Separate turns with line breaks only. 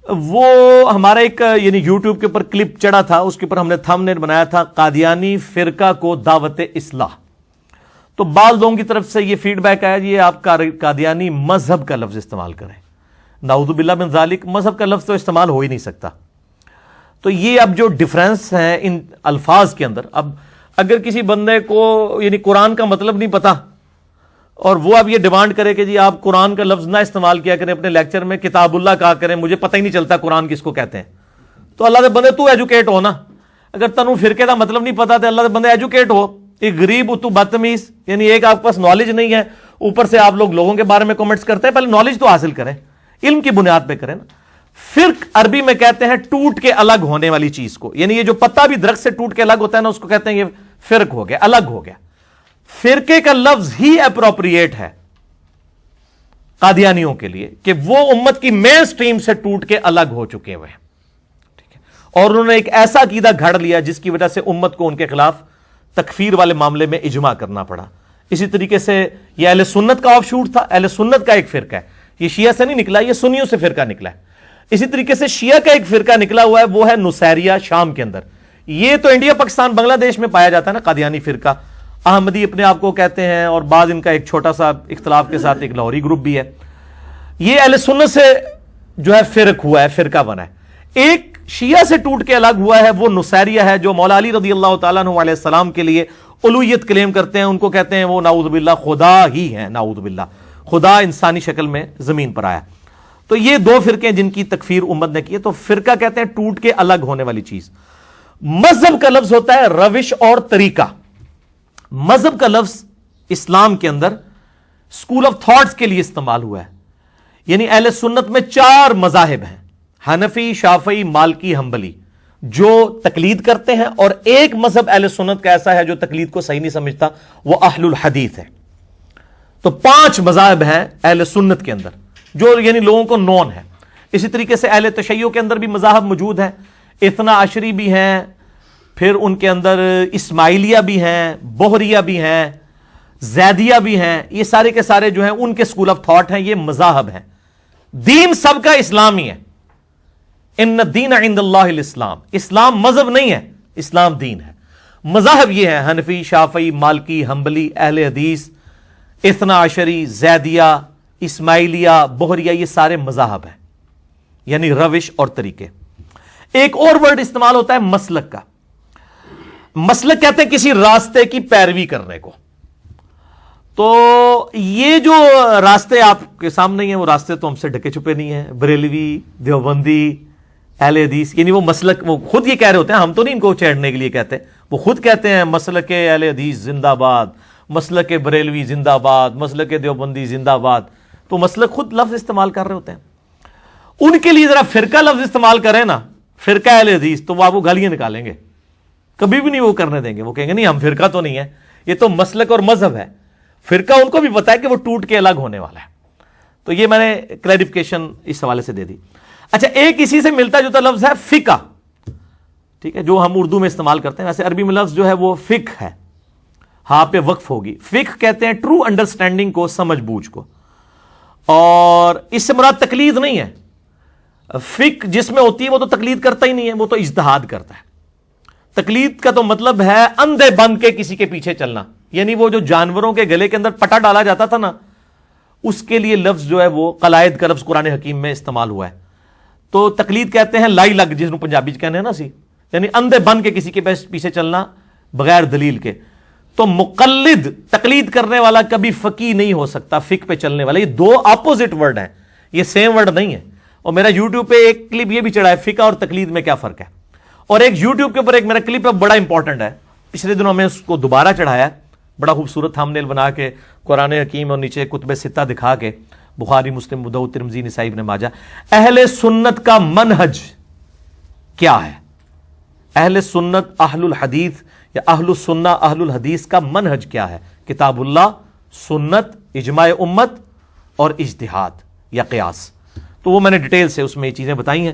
وہ ہمارا ایک یعنی یوٹیوب کے اوپر کلپ چڑھا تھا، اس کے اوپر ہم نے تھمبنیل بنایا تھا قادیانی فرقہ کو دعوت اصلاح. تو بعض لوگوں کی طرف سے یہ فیڈ بیک آیا یہ آپ قادیانی مذہب کا لفظ استعمال کریں. نعوذ باللہ من ذالک، مذہب کا لفظ تو استعمال ہو ہی نہیں سکتا. تو یہ اب جو ڈفرینس ہے ان الفاظ کے اندر، اب اگر کسی بندے کو یعنی قرآن کا مطلب نہیں پتا اور وہ اب یہ ڈیمانڈ کرے کہ جی آپ قرآن کا لفظ نہ استعمال کیا کریں اپنے لیکچر میں، کتاب اللہ کہا کریں، مجھے پتہ ہی نہیں چلتا قرآن کس کو کہتے ہیں، تو اللہ دے بندے تو ایجوکیٹ ہو نا. اگر تنوں فرقے کا مطلب نہیں پتا تو اللہ دے بندے ایجوکیٹ ہو. ایک غریب تو بدتمیز، یعنی ایک آپ کے پاس نالج نہیں ہے، اوپر سے آپ لوگوں کے بارے میں کمنٹس کرتے ہیں. پہلے نالج تو حاصل کریں، علم کی بنیاد پہ کریں نا. فرق عربی میں کہتے ہیں ٹوٹ کے الگ ہونے والی چیز کو، یعنی یہ جو پتا بھی درخت سے ٹوٹ کے الگ ہوتا ہے نا، اس کو کہتے ہیں یہ فرق ہو گیا، الگ ہو گیا. فرقے کا لفظ ہی اپروپریٹ ہے قادیانیوں کے لیے کہ وہ امت کی مین سٹریم سے ٹوٹ کے الگ ہو چکے ہوئے ہیں، ٹھیک ہے، اور انہوں نے ایک ایسا عقیدہ گھڑ لیا جس کی وجہ سے امت کو ان کے خلاف تکفیر والے معاملے میں اجماع کرنا پڑا. اسی طریقے سے یہ اہل سنت کا آف شوٹ تھا، اہل سنت کا ایک فرقہ ہے، یہ شیعہ سے نہیں نکلا، یہ سنیوں سے فرقہ نکلا ہے. اسی طریقے سے شیعہ کا ایک فرقہ نکلا ہوا ہے، وہ ہے نصیریہ شام کے اندر. یہ تو انڈیا پاکستان بنگلہ دیش میں پایا جاتا ہے نا قادیانی فرقہ. احمدی اپنے آپ کو کہتے ہیں، اور بعض ان کا ایک چھوٹا سا اختلاف کے ساتھ ایک لاہوری گروپ بھی ہے. یہ اہل سنت سے جو ہے فرق ہوا ہے، فرقہ بنا ہے. ایک شیعہ سے ٹوٹ کے الگ ہوا ہے، وہ نصیریہ ہے، جو مولا علی رضی اللہ تعالیٰ عنہ علیہ السلام کے لیے الوہیت کلیم کرتے ہیں. ان کو کہتے ہیں وہ نعوذ باللہ خدا ہی ہے، نعوذ باللہ خدا انسانی شکل میں زمین پر آیا. تو یہ دو فرقے جن کی تکفیر امت نے کی ہے. تو فرقہ کہتے ہیں ٹوٹ کے الگ ہونے والی چیز. مذہب کا لفظ ہوتا ہے روش اور طریقہ. مذہب کا لفظ اسلام کے اندر اسکول آف تھاٹس کے لیے استعمال ہوا ہے. یعنی اہل سنت میں 4 مذاہب ہیں، حنفی، شافعی، مالکی، حنبلی، جو تقلید کرتے ہیں، اور ایک مذہب اہل سنت کا ایسا ہے جو تقلید کو صحیح نہیں سمجھتا، وہ اہل الحدیث ہے. تو 5 مذاہب ہیں اہل سنت کے اندر جو یعنی لوگوں کو نون ہے. اسی طریقے سے اہل تشیع کے اندر بھی مذاہب موجود ہیں، اثنا عشری بھی ہیں، پھر ان کے اندر اسماعیلیہ بھی ہیں، بہریہ بھی ہیں، زیدیہ بھی ہیں. یہ سارے کے سارے جو ہیں ان کے اسکول آف تھاٹ ہیں، یہ مذاہب ہیں. دین سب کا اسلامی ہے. ان الدین عند اللہ الاسلام، اسلام مذہب نہیں ہے، اسلام دین ہے. مذاہب یہ ہے حنفی، شافعی، مالکی، حنبلی، اہل حدیث، اثنا عشری، زیدیہ، اسماعیلیہ، بہریہ، یہ سارے مذاہب ہیں، یعنی روش اور طریقے. ایک اور ورڈ استعمال ہوتا ہے مسلک کا. مسلک کہتے ہیں کسی راستے کی پیروی کرنے کو. تو یہ جو راستے آپ کے سامنے ہیں وہ راستے تو ہم سے ڈھکے چھپے نہیں ہیں. بریلوی، دیوبندی، اہل حدیث، یعنی وہ مسلک، وہ خود یہ کہہ رہے ہوتے ہیں، ہم تو نہیں ان کو چھیڑنے کے لیے کہتے، وہ خود کہتے ہیں مسلک اہل حدیث زندہ باد، مسلک بریلوی زندہ باد، مسلک دیوبندی زندہ باد. تو مسلک خود لفظ استعمال کر رہے ہوتے ہیں. ان کے لیے ذرا فرقہ لفظ استعمال کریں نا، فرقہ اہل حدیث، تو وہ آپ کو گالیاں نکالیں گے، کبھی بھی نہیں وہ کرنے دیں گے. وہ کہیں گے نہیں ہم فرقہ تو نہیں ہے، یہ تو مسلک اور مذہب ہے. فرقہ ان کو بھی پتا ہے کہ وہ ٹوٹ کے الگ ہونے والا ہے. تو یہ میں نے کلیریفیکیشن اس حوالے سے دے دی. اچھا، ایک اسی سے ملتا جوتا لفظ ہے فقہ، ٹھیک ہے، جو ہم اردو میں استعمال کرتے ہیں. ویسے عربی میں لفظ جو ہے وہ فقہ ہے، ہاں پہ وقف ہوگی. فقہ کہتے ہیں ٹرو انڈرسٹینڈنگ کو، سمجھ بوجھ کو، اور اس سے مراد تقلید نہیں ہے. فقہ جس میں ہوتی ہے وہ تو تقلید کرتا ہی نہیں ہے، وہ تو اجتہاد کرتا ہے. تقلید کا تو مطلب ہے اندھے بند کے کسی کے پیچھے چلنا. یعنی وہ جو جانوروں کے گلے کے اندر پٹا ڈالا جاتا تھا نا، اس کے لیے لفظ جو ہے وہ قلائد کا لفظ قرآن حکیم میں استعمال ہوا ہے. تو تقلید کہتے ہیں لائی لگ، جس کو پنجابی کہنے ہیں نا سی، یعنی اندھے بند کے کسی کے پیچھے چلنا بغیر دلیل کے. تو مقلد، تقلید کرنے والا کبھی فقی نہیں ہو سکتا، فقہ پہ چلنے والا. یہ 2 اپوزٹ ورڈ ہیں، یہ سیم ورڈ نہیں ہے. اور میرا یوٹیوب پہ ایک کلپ یہ بھی چڑھا ہے، فقہ اور تقلید میں کیا فرق ہے. اور ایک یوٹیوب کے اوپر ایک میرا کلپ ہے بڑا امپورٹنٹ ہے، پچھلے دنوں میں اس کو دوبارہ چڑھایا، بڑا خوبصورت تھمبنیل بنا کے قرآن حکیم اور نیچے کتب 6 دکھا کے، بخاری، مسلم، ابو داؤد، ترمذی، نسائی، ابن ماجہ. اہل سنت کا منہج کیا ہے؟ اہل سنت، اہل الحدیث یا اہل السنہ، اہل الحدیث کا منہج کیا ہے؟ کتاب اللہ، سنت، اجماع امت اور اجتہاد یا قیاس. تو وہ میں نے ڈیٹیل سے اس میں یہ چیزیں بتائی ہیں.